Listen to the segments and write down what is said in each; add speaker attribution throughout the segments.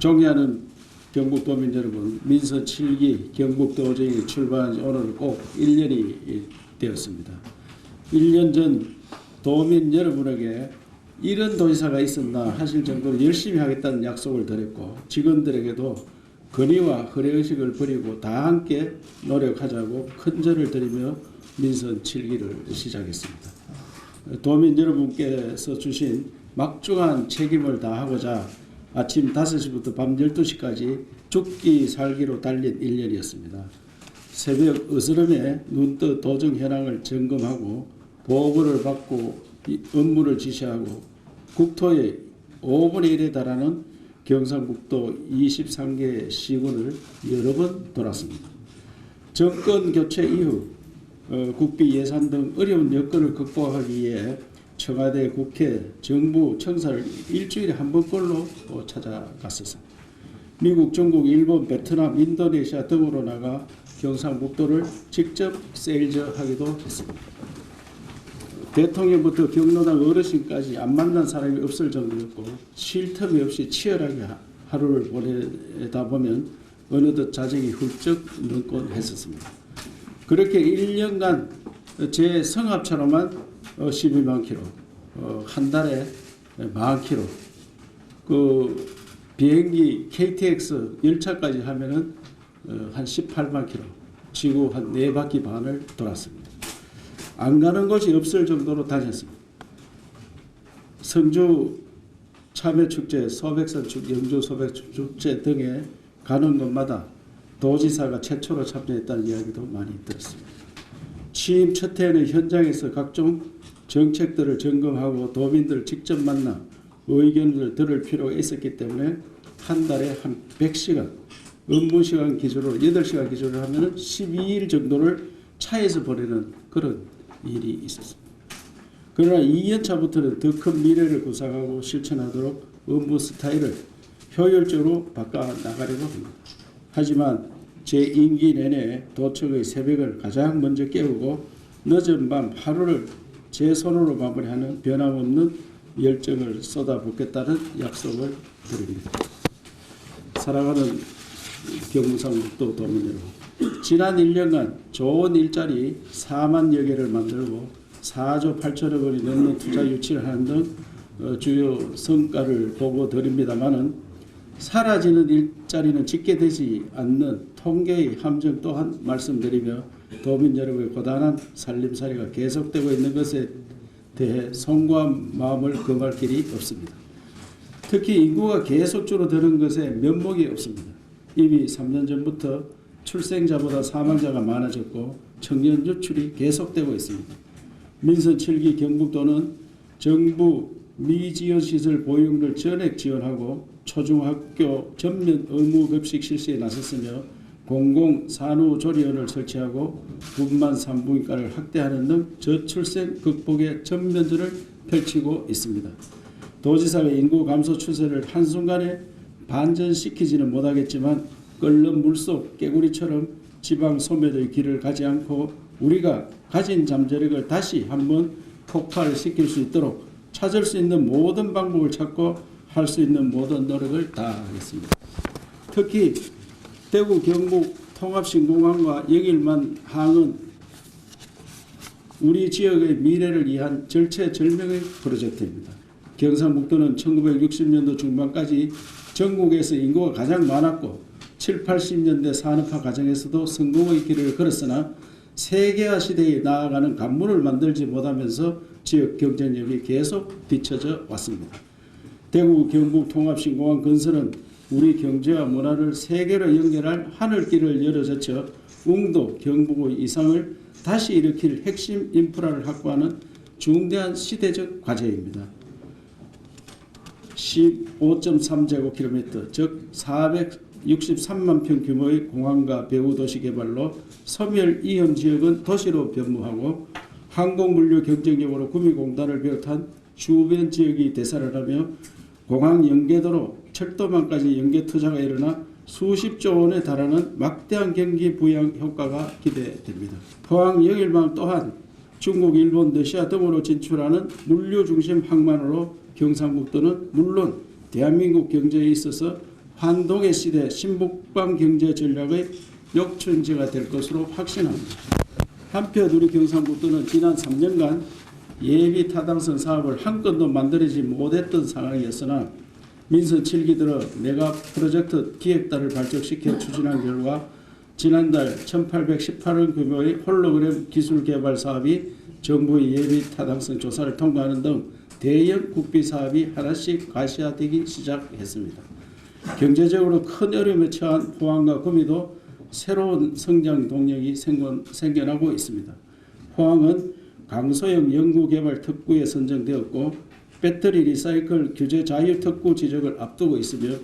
Speaker 1: 존경하는 경북도민 여러분, 민선 7기 경북도정이 출발한 지 오늘 꼭 1년이 되었습니다. 1년 전 도민 여러분에게 이런 도지사가 있었나 하실 정도로 열심히 하겠다는 약속을 드렸고, 직원들에게도 건의와 허례의식을 버리고 다 함께 노력하자고 큰절을 드리며 민선 7기를 시작했습니다. 도민 여러분께서 주신 막중한 책임을 다하고자 아침 5시부터 밤 12시까지 죽기 살기로 달린 1년이었습니다. 새벽 어스름에 눈떠 도정 현황을 점검하고 보고를 받고 업무를 지시하고 국토의 5분의 1에 달하는 경상북도 23개 시군을 여러 번 돌았습니다. 정권 교체 이후 국비 예산 등 어려운 여건을 극복하기 위해 청와대, 국회, 정부, 청사를 일주일에 한 번꼴로 찾아갔었습니다. 미국, 중국, 일본, 베트남, 인도네시아 등으로 나가 경상북도를 직접 세일즈하기도 했습니다. 대통령부터 경로당 어르신까지 안 만난 사람이 없을 정도였고, 쉴 틈이 없이 치열하게 하루를 보내다 보면 어느덧 자정이 훌쩍 넘곤 했었습니다. 그렇게 1년간 제 성합차로만 12만 킬로, 한 달에 10,000 킬로, 그 비행기 KTX 열차까지 하면은 한 18만 킬로, 지구 한 4바퀴 반을 돌았습니다. 안 가는 곳이 없을 정도로 다녔습니다. 성주 참외축제, 소백산 영주 소백축제 등에 가는 곳마다 도지사가 최초로 참여했다는 이야기도 많이 들었습니다. 취임 첫 해에는 현장에서 각종 정책들을 점검하고 도민들을 직접 만나 의견을 들을 필요가 있었기 때문에 한 달에 한 100시간, 업무시간 기준으로 8시간 기준으로 하면 12일 정도를 차에서 보내는 그런 일이 있었습니다. 그러나 2년차부터는 더 큰 미래를 구상하고 실천하도록 업무 스타일을 효율적으로 바꿔나가려고 합니다. 하지만 제 임기 내내 도청의 새벽을 가장 먼저 깨우고 늦은 밤 하루를 제 손으로 마무리하는 변함없는 열정을 쏟아붓겠다는 약속을 드립니다. 사랑하는 경상북도 도민 여러분, 지난 1년간 좋은 일자리 4만여 개를 만들고 4조 8천억 원이 넘는 투자 유치를 하는 등 주요 성과를 보고 드립니다마는 사라지는 일자리는 짓게 되지 않는 통계의 함정 또한 말씀드리며 도민 여러분의 고단한 살림살이가 계속되고 있는 것에 대해 송구한 마음을 금할 길이 없습니다. 특히 인구가 계속 줄어드는 것에 면목이 없습니다. 이미 3년 전부터 출생자보다 사망자가 많아졌고 청년 유출이 계속되고 있습니다. 민선 7기 경북도는 정부 미지원시설 보육을 전액 지원하고 초중학교 전면 의무급식 실시에 나섰으며 공공산후조리원을 설치하고 분만 산부인과를 확대하는 등 저출생 극복의 전면전을 펼치고 있습니다. 도지사가 인구 감소 추세를 한순간에 반전시키지는 못하겠지만 끓는 물속 깨구리처럼 지방 소멸의 길을 가지 않고 우리가 가진 잠재력을 다시 한번 폭발시킬 수 있도록 찾을 수 있는 모든 방법을 찾고 할 수 있는 모든 노력을 다하겠습니다. 특히 대구 경북 통합신공항과 영일만 항은 우리 지역의 미래를 위한 절체절명의 프로젝트입니다. 경상북도는 1960년도 중반까지 전국에서 인구가 가장 많았고 7, 80년대 산업화 과정에서도 성공의 길을 걸었으나 세계화 시대에 나아가는 간문을 만들지 못하면서 지역 경쟁력이 계속 뒤처져 왔습니다. 대구 경북 통합신공항 건설은 우리 경제와 문화를 세계로 연결할 하늘길을 열어젖혀 웅도 경북의 이상을 다시 일으킬 핵심 인프라를 확보하는 중대한 시대적 과제입니다. 15.3제곱킬로미터 즉 463만 평 규모의 공항과 배후도시 개발로 섬열 이험 지역은 도시로 변모하고 항공물류 경쟁력으로 구미공단을 비롯한 주변 지역이 대사를 하며 공항 연계도로 철도망까지 연계 투자가 일어나 수십조 원에 달하는 막대한 경기 부양 효과가 기대됩니다. 포항 영일망 또한 중국, 일본, 러시아 등으로 진출하는 물류 중심 항만으로 경상북도는 물론 대한민국 경제에 있어서 환동의 시대 신북방 경제 전략의 역춘지가 될 것으로 확신합니다. 한편 우리 경상북도는 지난 3년간 예비 타당성 사업을 한 건도 만들어지지 못했던 상황이었으나 민선 7기 들어 메가 프로젝트 기획단을 발족시켜 추진한 결과 지난달 1,818원 규모의 홀로그램 기술 개발 사업이 정부의 예비 타당성 조사를 통과하는 등 대형 국비 사업이 하나씩 가시화되기 시작했습니다. 경제적으로 큰 어려움에 처한 포항과 구미도 새로운 성장 동력이 생겨나고 있습니다. 포항은 강소형 연구개발 특구에 선정되었고 배터리 리사이클 규제 자유 특구 지적을 앞두고 있으며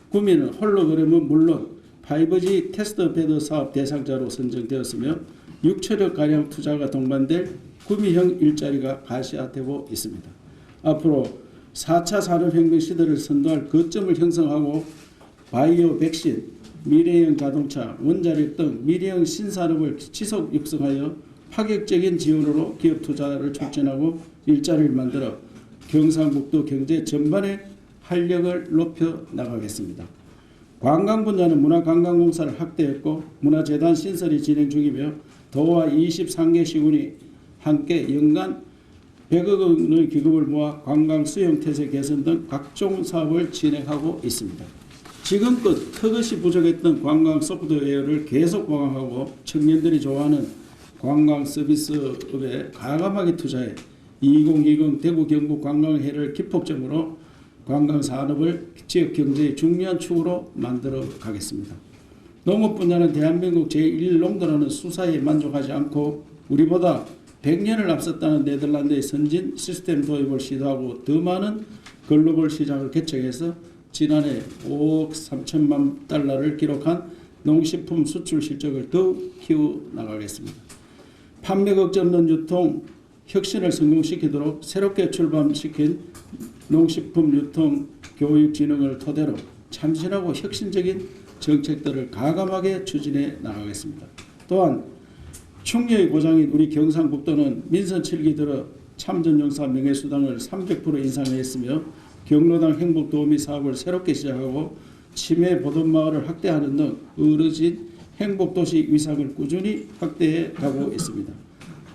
Speaker 1: 구미는 홀로그램은 물론 5G 테스트 베드 사업 대상자로 선정되었으며 6천억가량 투자가 동반될 구미형 일자리가 가시화되고 있습니다. 앞으로 4차 산업혁명 시대를 선도할 거점을 형성하고 바이오 백신, 미래형 자동차, 원자력 등 미래형 신산업을 지속 육성하여 파격적인 지원으로 기업 투자를 촉진하고 일자리를 만들어 경상북도 경제 전반의 활력을 높여 나가겠습니다. 관광 분야는 문화관광공사를 확대했고 문화재단 신설이 진행 중이며 도와 23개 시군이 함께 연간 100억 원의 기금을 모아 관광 수용 태세 개선 등 각종 사업을 진행하고 있습니다. 지금껏 턱없이 부족했던 관광 소프트웨어를 계속 보강하고 청년들이 좋아하는 관광 서비스업에 과감하게 투자해 2020 대구 경북 관광해를 기폭점으로 관광 산업을 지역 경제의 중요한 축으로 만들어 가겠습니다. 농업 분야는 대한민국 제1농도라는 수사에 만족하지 않고 우리보다 100년을 앞섰다는 네덜란드의 선진 시스템 도입을 시도하고 더 많은 글로벌 시장을 개척해서 지난해 5억 3천만 달러를 기록한 농식품 수출 실적을 더욱 키워나가겠습니다. 판매 걱정 없는 유통 혁신을 성공시키도록 새롭게 출범시킨 농식품 유통 교육 진흥을 토대로 참신하고 혁신적인 정책들을 가감하게 추진해 나가겠습니다. 또한 충녀의 고장인 우리 경상북도는 민선 7기 들어 참전용사 명예수당을 300% 인상했으며 경로당 행복도우미 사업을 새롭게 시작하고 치매 보돈마을을 확대하는 등 어우러진 행복도시 위상을 꾸준히 확대해 가고 있습니다.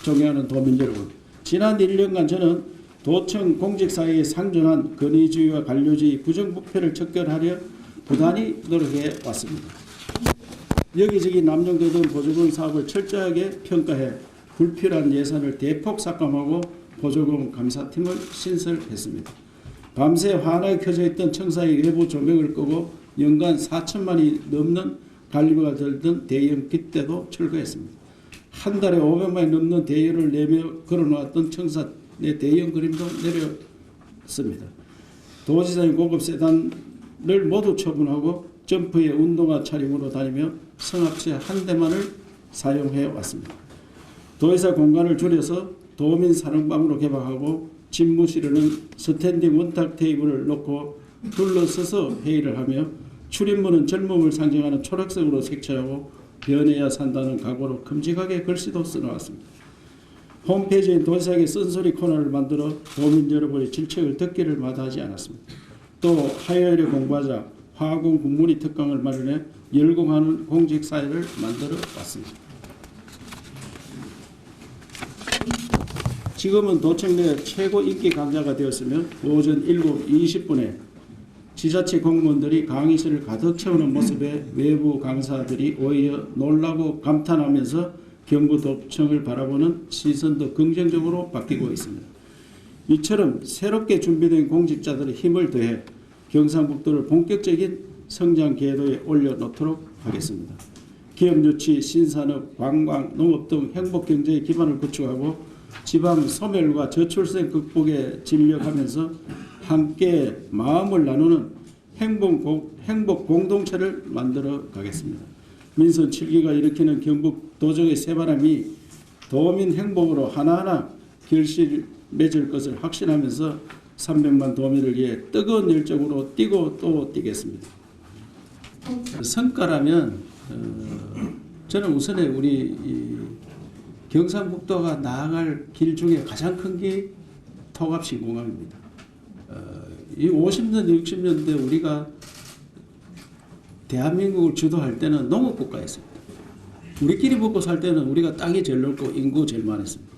Speaker 1: 존경하는 도민 여러분, 지난 1년간 저는 도청 공직사회에 상존한 권위주의와 관료주의 부정부패를 척결하려 부단히 노력해 왔습니다. 여기저기 남용되던 보조금 사업을 철저하게 평가해 불필요한 예산을 대폭 삭감하고 보조금 감사팀을 신설했습니다. 밤새 환하게 켜져 있던 청사의 외부 조명을 끄고 연간 4천만이 넘는 관리비가 들던 대형 깃대도 철거했습니다. 한 달에 500만이 넘는 대여를 내며 걸어놓았던 청사 내 대형 그림도 내렸습니다. 도지사의 고급 세단을 모두 처분하고 점프의 운동화 차림으로 다니며 성합체 한 대만을 사용해 왔습니다. 도지사 공간을 줄여서 도민 사랑방으로 개방하고 집무실에는 스탠딩 원탁 테이블을 놓고 둘러서서 회의를 하며 출입문은 젊음을 상징하는 초록색으로 색칠하고 변해야 산다는 각오로 큼직하게 글씨도 써놓았습니다. 홈페이지에 도지사에게 쓴소리 코너를 만들어 도민 여러분의 질책을 듣기를 마다하지 않았습니다. 또 화요일에 공부하자 화공 국문의 특강을 마련해 열공하는 공직사회를 만들어 왔습니다. 지금은 도청 내 최고 인기 강좌가 되었으며 오전 7시 20분에 지자체 공무원들이 강의실을 가득 채우는 모습에 외부 강사들이 오히려 놀라고 감탄하면서 경부도청을 바라보는 시선도 긍정적으로 바뀌고 있습니다. 이처럼 새롭게 준비된 공직자들의 힘을 더해 경상북도를 본격적인 성장 궤도에 올려놓도록 하겠습니다. 기업 유치, 신산업, 관광, 농업 등 행복경제의 기반을 구축하고 지방 소멸과 저출생 극복에尽力하면서 함께 마음을 나누는 행복 공동체를 만들어 가겠습니다. 민선 7기가 일으키는 경북 도정의 새바람이 도민 행복으로 하나하나 결실 맺을 것을 확신하면서 300만 도민을 위해 뜨거운 열정으로 뛰고 또 뛰겠습니다. 성과라면 저는 우선에 우리 경상북도가 나아갈 길 중에 가장 큰 게 통합신공항입니다. 이 50년대 60년대 우리가 대한민국을 주도할 때는 농업국가였습니다. 우리끼리 먹고 살 때는 우리가 땅이 제일 넓고 인구 제일 많았습니다.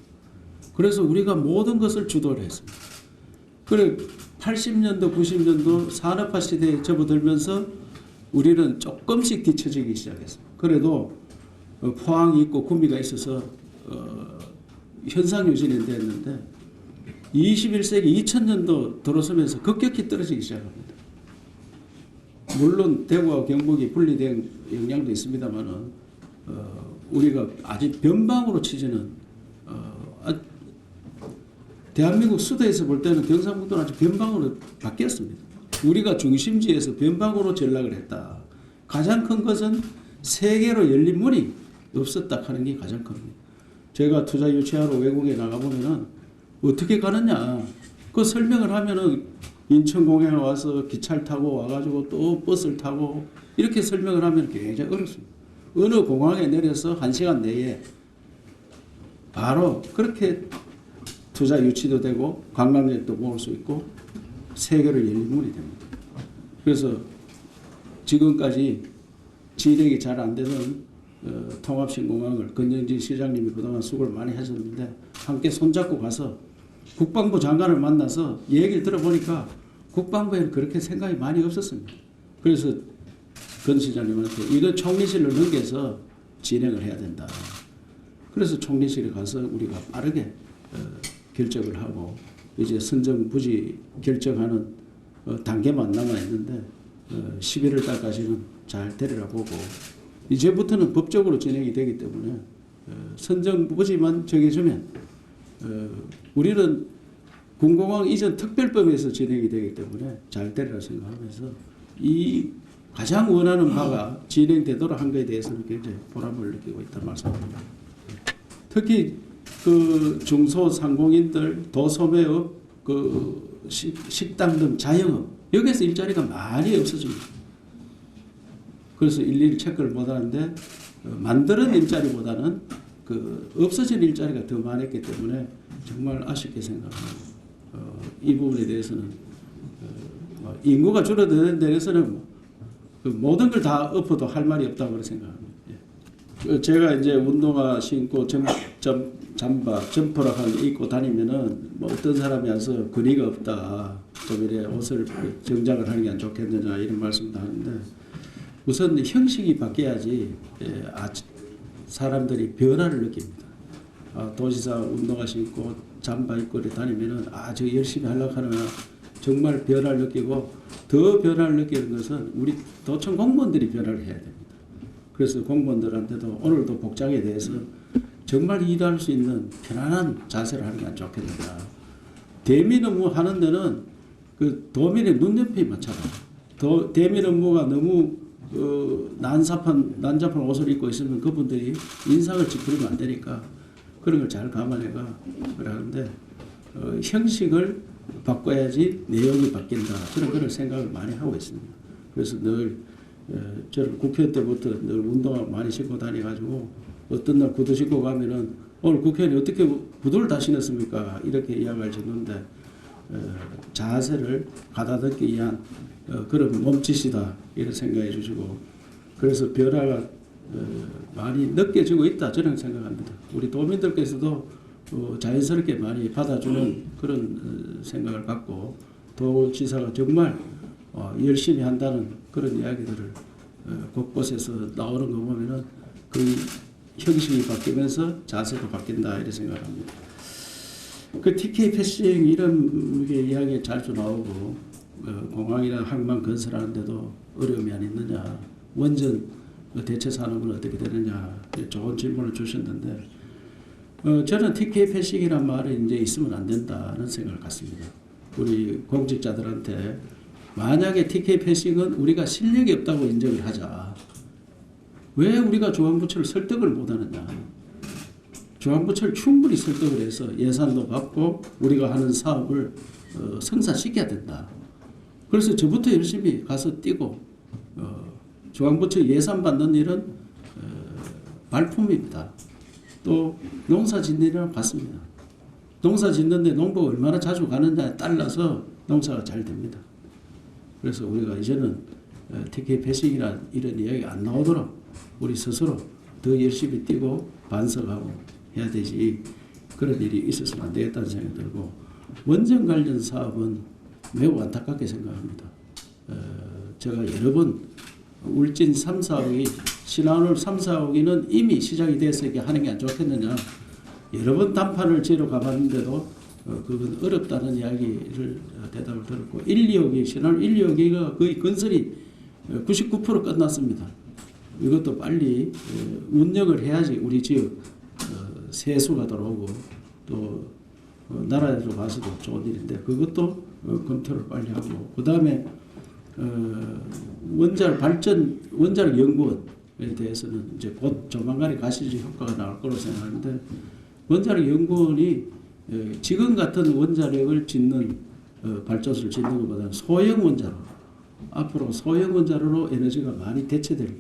Speaker 1: 그래서 우리가 모든 것을 주도를 했습니다. 그래 80년도 90년도 산업화 시대에 접어들면서 우리는 조금씩 뒤처지기 시작했습니다. 그래도 포항이 있고 구미가 있어서 현상 유지는 됐는데 21세기 2000년도 들어서면서 급격히 떨어지기 시작합니다. 물론 대구와 경북이 분리된 영향도 있습니다만은 우리가 아직 변방으로 치지는 대한민국 수도에서 볼 때는 경상북도는 아주 변방으로 바뀌었습니다. 우리가 중심지에서 변방으로 전락을 했다. 가장 큰 것은 세계로 열린 문이 없었다 하는 게 가장 큽니다. 제가 투자 유치하러 외국에 나가보면은 어떻게 가느냐 그 설명을 하면은 인천공항에 와서 기차를 타고 와가지고 또 버스를 타고 이렇게 설명을 하면 굉장히 어렵습니다. 어느 공항에 내려서 1시간 내에 바로 그렇게 투자 유치도 되고 관광객도 모을 수 있고 세계로 열린 문이 됩니다. 그래서 지금까지 진행이 잘 안 되는 통합신공항을 권영진 시장님이 그동안 수고를 많이 하셨는데 함께 손잡고 가서 국방부 장관을 만나서 얘기를 들어보니까 국방부에는 그렇게 생각이 많이 없었습니다. 그래서 권 시장님한테 이거 총리실로 넘겨서 진행을 해야 된다. 그래서 총리실에 가서 우리가 빠르게 결정을 하고 이제 선정 부지 결정하는 단계만 남아 있는데 11월 달까지는 잘 되리라 보고 이제부터는 법적으로 진행이 되기 때문에 선정 부지만 정해주면 우리는 군공항 이전 특별법에서 진행이 되기 때문에 잘 되리라 생각하면서 이 가장 원하는 바가 진행되도록 한 것에 대해서는 굉장히 보람을 느끼고 있다는 말씀입니다. 특히 그 중소상공인들, 도소매업, 그 식당 등 자영업 여기에서 일자리가 많이 없어집니다. 그래서 일일이 체크를 못하는데 만드는 일자리보다는 그 없어진 일자리가 더 많았기 때문에 정말 아쉽게 생각합니다. 이 부분에 대해서는 인구가 줄어드는 데에서는 그 모든 걸 다 엎어도 할 말이 없다고 생각합니다. 제가 이제 운동화 신고 잠바, 점퍼를 입고 다니면은 뭐 어떤 사람이 와서 권위가 없다. 좀 이래 옷을 정장을 하는 게 안 좋겠느냐 이런 말씀도 하는데 우선 형식이 바뀌어야지 사람들이 변화를 느낍니다. 도지사 운동화 신고 잠바 입고 다니면은 저 열심히 하려고 하느냐 정말 변화를 느끼고 더 변화를 느끼는 것은 우리 도청 공무원들이 변화를 해야 됩니다. 그래서 공무원들한테도 오늘도 복장에 대해서 정말 일할 수 있는 편안한 자세를 하는 게 안 좋겠느냐. 대민 업무 하는 데는 그 도민의 눈높이에 맞춰라. 대민 업무가 너무 난잡한 옷을 입고 있으면 그분들이 인상을 찌푸리면 안 되니까 그런 걸 잘 감안해가 그러는데 형식을 바꿔야지 내용이 바뀐다. 저는 그런 생각을 많이 하고 있습니다. 그래서 늘 저는 국회 때부터 늘 운동화 많이 신고 다녀가지고 어떤 날 구두 신고 가면은 오늘 국회의원이 어떻게 구두를 다 신었습니까? 이렇게 이야기할 정도인데 자세를 가다듬기 위한 그런 몸짓이다 이런 생각해 주시고 그래서 변화가 많이 느껴지고 있다 저는 생각합니다. 우리 도민들께서도 자연스럽게 많이 받아주는 그런 생각을 갖고 도지사가 정말 열심히 한다는 그런 이야기들을 곳곳에서 나오는 거 보면은 그 형식이 바뀌면서 자세도 바뀐다 이렇게 생각합니다. 그 TK 패싱 이런 게 이야기 자주 나오고 공항이나 항만 건설하는데도 어려움이 안 있느냐 원전 대체 산업은 어떻게 되느냐 좋은 질문을 주셨는데 저는 TK 패싱이란 말이 이제 있으면 안 된다는 생각을 갖습니다. 우리 공직자들한테 만약에 TK 패싱은 우리가 실력이 없다고 인정을 하자. 왜 우리가 중앙부처를 설득을 못하느냐. 중앙부처를 충분히 설득을 해서 예산도 받고 우리가 하는 사업을 성사시켜야 된다. 그래서 저부터 열심히 가서 뛰고 중앙부처 예산 받는 일은 발품입니다. 또 농사 짓는 일이랑 같습니다. 농사 짓는데 농부가 얼마나 자주 가느냐에 따라서 농사가 잘 됩니다. 그래서 우리가 이제는 TK 패싱이란 이런 이야기 안 나오도록 우리 스스로 더 열심히 뛰고 반성하고 해야 되지 그런 일이 있어서는 안 되겠다는 생각이 들고 원전 관련 사업은 매우 안타깝게 생각합니다. 제가 여러 번 울진 3, 4호기 신한울 3, 4호기는 이미 시작이 됐으니까 하는 게 안 좋겠느냐 여러 번 단판을 지으러 가봤는데도 그건 어렵다는 이야기를 대답을 들었고 1, 2호기 신한울 1, 2호기가 거의 건설이 99% 끝났습니다. 이것도 빨리 운영을 해야지 우리 지역 세수가 들어오고 또 나라에서 봐서도 좋은 일인데 그것도 검토를 빨리 하고 그 다음에 원자력 연구원에 대해서는 이제 곧 조만간에 가시적 효과가 나올 거로 생각하는데 원자력 연구원이 지금 같은 원자력을 짓는 발전소를 짓는 것보다는 소형 원자로 앞으로 소형 원자로로 에너지가 많이 대체될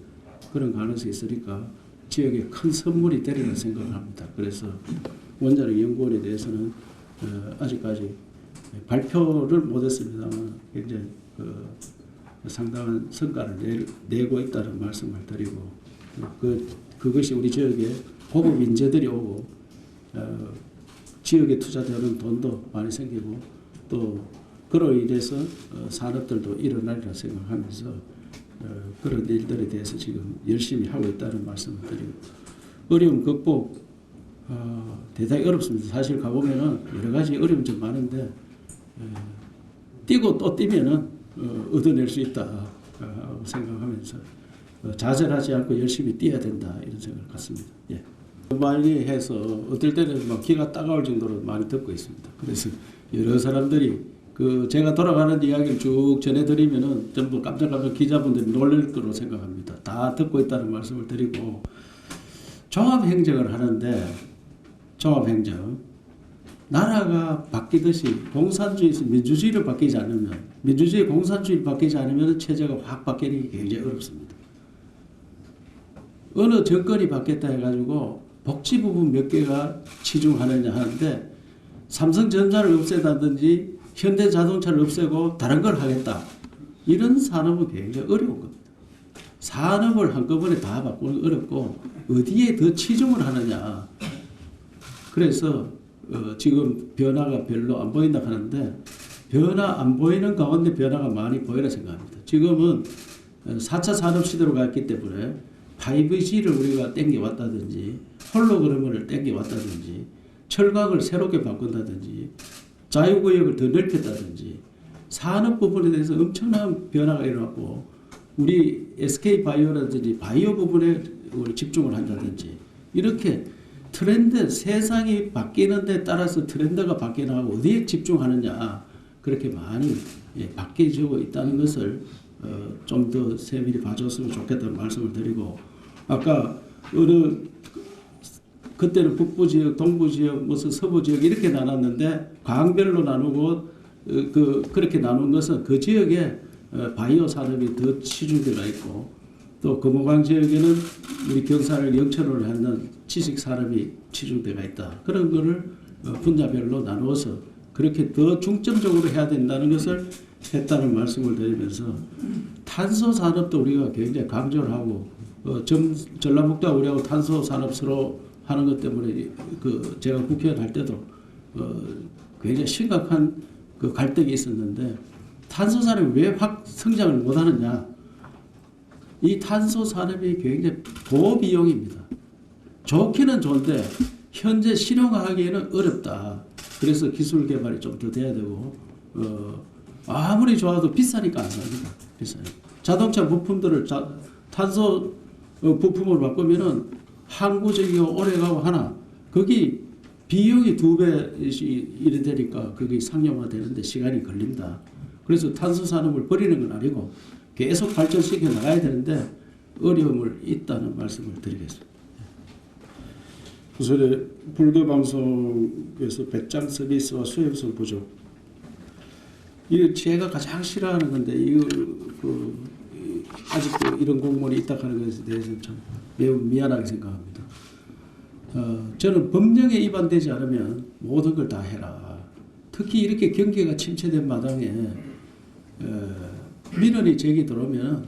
Speaker 1: 그런 가능성이 있으니까 지역에 큰 선물이 되리라 생각을 합니다. 그래서 원자력 연구원에 대해서는 아직까지 발표를 못했습니다만 굉장히 상당한 성과를 내고 있다는 말씀을 드리고 그것이 우리 지역에 고급 인재들이 오고 지역에 투자되는 돈도 많이 생기고 또 그로 인해서 산업들도 일어나리라 생각하면서 그런 일들에 대해서 지금 열심히 하고 있다는 말씀을 드리고 어려움 극복 대단히 어렵습니다. 사실 가보면은 여러 가지 어려움이 좀 많은데 뛰고 또 뛰면은 얻어낼 수 있다 생각하면서 좌절하지 않고 열심히 뛰어야 된다 이런 생각을 갖습니다. 예. 많이 해서 어떨 때는 막 귀가 따가울 정도로 많이 듣고 있습니다. 그래서 여러 사람들이 제가 돌아가는 이야기를 쭉 전해드리면은 전부 깜짝깜짝 기자분들이 놀랄 거로 생각합니다. 다 듣고 있다는 말씀을 드리고 종합행정을 하는데 종합행정 나라가 바뀌듯이 공산주의에서 민주주의로 바뀌지 않으면 민주주의 공산주의로 바뀌지 않으면 체제가 확 바뀌는 게 굉장히 어렵습니다. 어느 정권이 바뀌었다 해가지고 복지 부분 몇 개가 치중하느냐 하는데 삼성전자를 없애다든지 현대자동차를 없애고 다른 걸 하겠다. 이런 산업은 굉장히 어려운 겁니다. 산업을 한꺼번에 다 바꾸는 게 어렵고 어디에 더 치중을 하느냐. 그래서 지금 변화가 별로 안 보인다 하는데 변화 안 보이는 가운데 변화가 많이 보이라 생각합니다. 지금은 4차 산업시대로 갔기 때문에 5G를 우리가 땡겨왔다든지 홀로그램을 땡겨왔다든지 철강을 새롭게 바꾼다든지 자유구역을 더 넓혔다든지 산업 부분에 대해서 엄청난 변화가 일어났고 우리 SK바이오라든지 바이오 부분에 집중을 한다든지 이렇게 트렌드 세상이 바뀌는 데 따라서 트렌드가 바뀌어나가고 어디에 집중하느냐 그렇게 많이 바뀌어지고 있다는 것을 좀 더 세밀히 봐줬으면 좋겠다는 말씀을 드리고 아까 그때는 북부지역, 동부지역, 무슨 서부지역 이렇게 나눴는데 광별로 나누고 그렇게 나눈 것은 그 지역에 바이오 산업이 더 치중되어 있고 또 금호강 지역에는 우리 경산을 영천으로 하는 지식 산업이 치중되어 있다. 그런 거를 분야별로 나누어서 그렇게 더 중점적으로 해야 된다는 것을 했다는 말씀을 드리면서 탄소 산업도 우리가 굉장히 강조를 하고 전라북도가 우리하고 탄소 산업 서로 하는 것 때문에 제가 국회의원 할 때도 굉장히 심각한 갈등이 있었는데 탄소 산업이 왜 확 성장을 못하느냐? 이 탄소 산업이 굉장히 고비용입니다. 좋기는 좋은데 현재 실용화하기에는 어렵다. 그래서 기술 개발이 좀 더 돼야 되고 아무리 좋아도 비싸니까 안 삽니다. 비싸요. 자동차 부품들을 탄소 부품을 바꾸면은 항구적이고 오래가고 하나 거기 비용이 2배 이래 되니까 그게 상용화 되는데 시간이 걸린다. 그래서 탄소 산업을 버리는 건 아니고 계속 발전시켜 나가야 되는데 어려움을 있다는 말씀을 드리겠습니다. 우선에 불교 방송에서 배짱 서비스와 수행성 부족. 이거 제가 가장 싫어하는 건데 이거 아직도 이런 공무원이 있다 하는 것에 대해서는 참 매우 미안하게 생각합니다. 저는 법령에 위반되지 않으면 모든 걸 다 해라. 특히 이렇게 경계가 침체된 마당에 민원이 제기 들어오면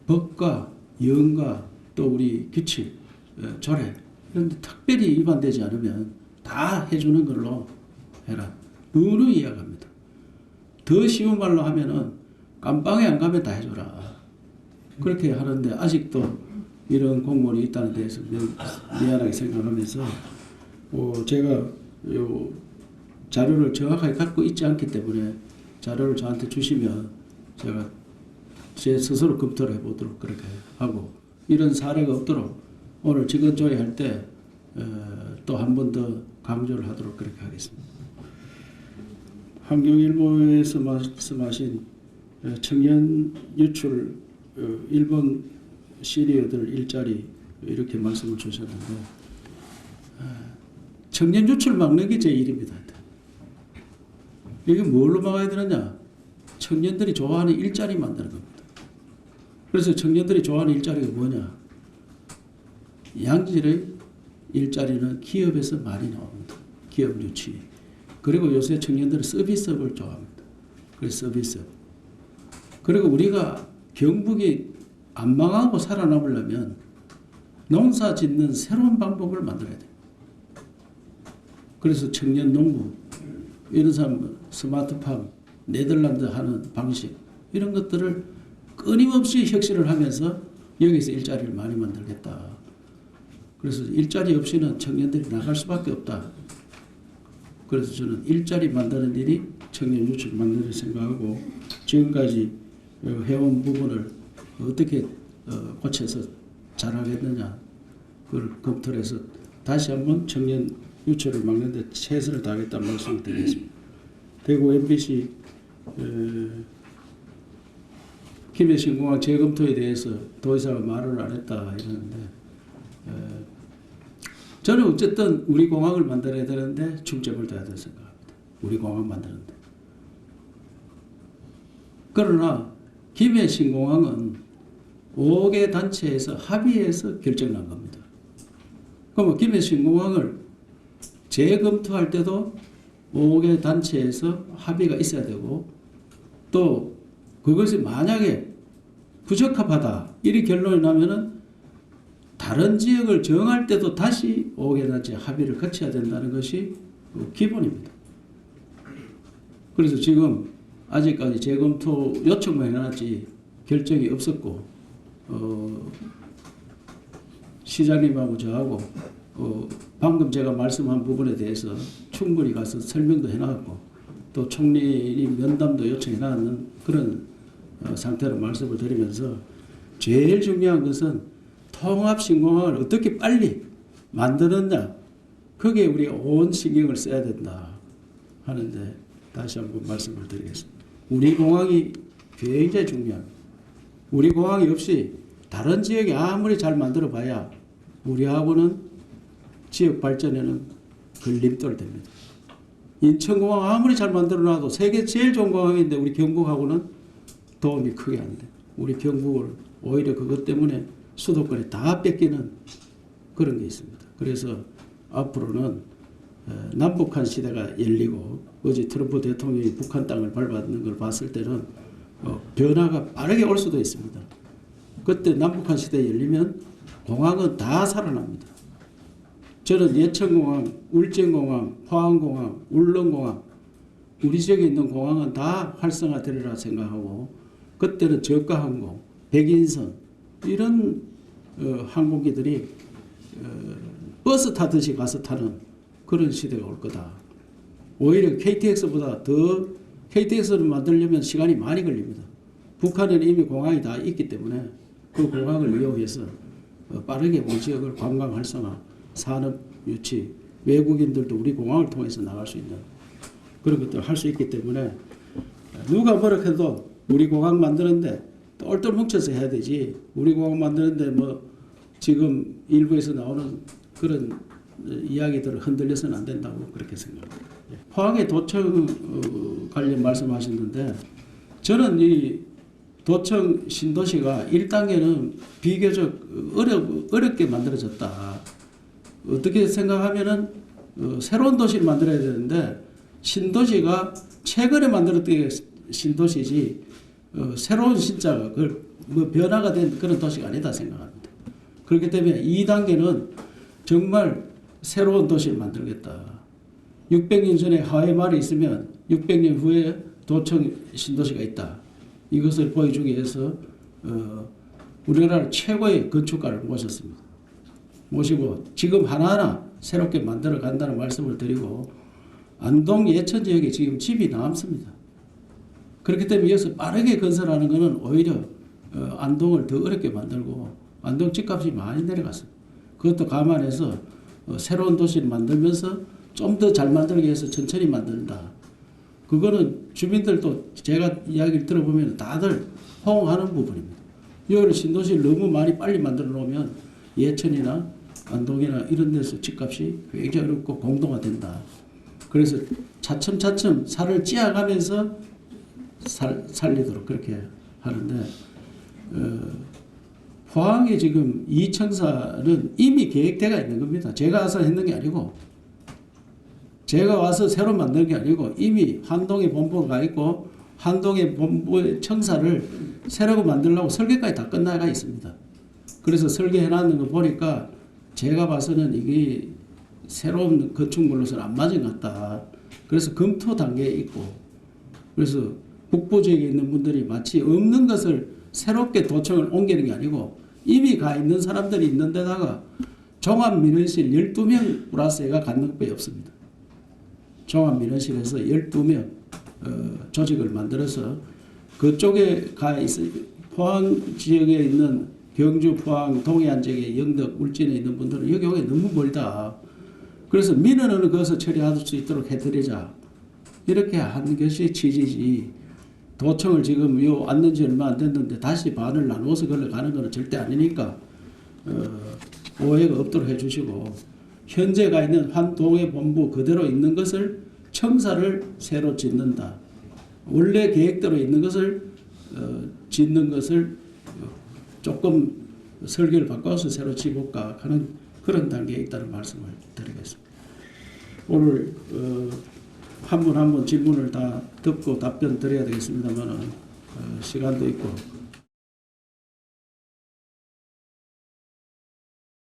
Speaker 1: 법과 영과 또 우리 규칙, 조례 이런 데 특별히 위반되지 않으면 다 해주는 걸로 해라. 누누이 이야기합니다. 더 쉬운 말로 하면은 깜빵에 안 가면 다 해줘라. 그렇게 하는데 아직도 이런 공무원이 있다는 데에서 미안하게 생각하면서 제가 요 자료를 정확하게 갖고 있지 않기 때문에 자료를 저한테 주시면 제가 제 스스로 검토를 해보도록 그렇게 하고 이런 사례가 없도록 오늘 직원 조회할 때 또 한 번 더 강조를 하도록 그렇게 하겠습니다. 환경일보에서 말씀하신 청년 유출 일본 시니어들 일자리 이렇게 말씀을 주셨는데 청년 유출 막는 게 제 일입니다. 이게 뭘로 막아야 되느냐? 청년들이 좋아하는 일자리 만드는 겁니다. 그래서 청년들이 좋아하는 일자리가 뭐냐? 양질의 일자리는 기업에서 많이 나옵니다. 기업 유치. 그리고 요새 청년들은 서비스업을 좋아합니다. 그래서 서비스업. 그리고 우리가 경북이 안 망하고 살아남으려면 농사 짓는 새로운 방법을 만들어야 돼요. 그래서 청년 농부, 이런 사람 스마트팜, 네덜란드 하는 방식 이런 것들을 끊임없이 혁신을 하면서 여기서 일자리를 많이 만들겠다. 그래서 일자리 없이는 청년들이 나갈 수밖에 없다. 그래서 저는 일자리 만드는 일이 청년 유출 만드는 생각하고 지금까지 해온 부분을 어떻게 고쳐서 잘하겠느냐 그걸 검토를 해서 다시 한번 청년 유출을 막는 데 최선을 다하겠다는 말씀을 드리겠습니다. 대구 MBC 김해신 공항 재검토에 대해서 도지사가 말을 안 했다 이러는데 저는 어쨌든 우리 공항을 만들어야 되는데 중점을 둬야 된다고 생각합니다. 우리 공항 만드는데. 그러나 김해신 공항은 5개 단체에서 합의해서 결정난 겁니다. 그럼 김해신 공항을 재검토할 때도 5개 단체에서 합의가 있어야 되고 또 그것이 만약에 부적합하다 이리 결론이 나면은 다른 지역을 정할 때도 다시 5개 단체 합의를 거쳐야 된다는 것이 기본입니다. 그래서 지금 아직까지 재검토 요청만 해놨지 결정이 없었고 시장님하고 저하고 방금 제가 말씀한 부분에 대해서 충분히 가서 설명도 해놨고 또 총리님 면담도 요청해놨는 그런 상태로 말씀을 드리면서 제일 중요한 것은 통합신공항을 어떻게 빨리 만드느냐 거기에 우리 온 신경을 써야 된다 하는데 다시 한번 말씀을 드리겠습니다. 우리 공항이 굉장히 중요합니다. 우리 공항이 없이 다른 지역이 아무리 잘 만들어 봐야 우리하고는 지역 발전에는 걸림돌 됩니다. 인천공항 아무리 잘 만들어 놔도 세계 제일 좋은 공항인데 우리 경북하고는 도움이 크게 안 돼. 우리 경북을 오히려 그것 때문에 수도권에 다 뺏기는 그런 게 있습니다. 그래서 앞으로는 남북한 시대가 열리고 어제 트럼프 대통령이 북한 땅을 밟았는 걸 봤을 때는 변화가 빠르게 올 수도 있습니다. 그때 남북한 시대 열리면 공항은 다 살아납니다. 저는 예천공항, 울진공항, 포항공항, 울릉공항 우리 지역에 있는 공항은 다 활성화되리라 생각하고 그때는 저가항공, 백인선 이런 항공기들이 버스 타듯이 가서 타는 그런 시대가 올 거다. 오히려 KTX보다 더 KTX를 만들려면 시간이 많이 걸립니다. 북한에는 이미 공항이 다 있기 때문에 그 공항을 이용해서 빠르게 우리 지역을 관광 활성화, 산업 유치, 외국인들도 우리 공항을 통해서 나갈 수 있는 그런 것들을 할 수 있기 때문에 누가 뭐라 해도 우리 공항 만드는데 똘똘 뭉쳐서 해야 되지 우리 공항 만드는데 뭐 지금 일부에서 나오는 그런 이야기들을 흔들려서는 안 된다고 그렇게 생각합니다. 포항의 도청 관련 말씀하셨는데 저는 이 도청 신도시가 1단계는 비교적 어렵게 만들어졌다. 어떻게 생각하면은 새로운 도시를 만들어야 되는데 신도시가 최근에 만들었던 게 신도시지 새로운 신자가 그걸 뭐 변화가 된 그런 도시가 아니다 생각합니다. 그렇기 때문에 2단계는 정말 새로운 도시를 만들겠다. 600년 전에 하회말이 있으면 600년 후에 도청 신도시가 있다. 이것을 보여주기 위해서 우리나라 최고의 건축가를 모셨습니다. 모시고 지금 하나하나 새롭게 만들어 간다는 말씀을 드리고 안동 예천 지역에 지금 집이 남습니다. 그렇기 때문에 여기서 빠르게 건설하는 것은 오히려 안동을 더 어렵게 만들고 안동 집값이 많이 내려갔습니다. 그것도 감안해서 새로운 도시를 만들면서 좀 더 잘 만들기 위해서 천천히 만든다. 그거는 주민들도 제가 이야기를 들어보면 다들 호응하는 부분입니다. 여기를 신도시를 너무 많이 빨리 만들어 놓으면 예천이나 안동이나 이런 데서 집값이 굉장히 어렵고 공동화된다. 그래서 차츰차츰 살을 찌어가면서 살리도록 그렇게 하는데 포항에 지금 이청사는 이미 계획대가 있는 겁니다. 제가 와서 했는 게 아니고 제가 와서 새로 만든 게 아니고 이미 한동에 본부가 가 있고 한동의 본부의 청사를 새로 만들려고 설계까지 다 끝나가 있습니다. 그래서 설계해놨는 거 보니까 제가 봐서는 이게 새로운 건축물로서는 안 맞은 것 같다. 그래서 검토 단계에 있고 그래서 북부 지역에 있는 분들이 마치 없는 것을 새롭게 도청을 옮기는 게 아니고 이미 가 있는 사람들이 있는 데다가 종합민원실 12명 플러스 애가 갖는 것밖에 없습니다. 종합민원실에서 12명 조직을 만들어서 그쪽에 가 있어 포항 지역에 있는 경주, 포항, 동해안 지역에 영덕, 울진에 있는 분들은 여기 오기 너무 멀다. 그래서 민원은 거기서 처리할 수 있도록 해드리자. 이렇게 하는 것이 취지지. 도청을 지금 요 왔는 지 얼마 안 됐는데 다시 반을 나누어서 걸러 가는 것은 절대 아니니까 오해가 없도록 해주시고 현재 가 있는 한동의 본부 그대로 있는 것을 청사를 새로 짓는다. 원래 계획대로 있는 것을 짓는 것을 조금 설계를 바꿔서 새로 지볼까 하는 그런 단계에 있다는 말씀을 드리겠습니다. 오늘 한 분 한 분 질문을 다 듣고 답변 드려야 되겠습니다만 시간도 있고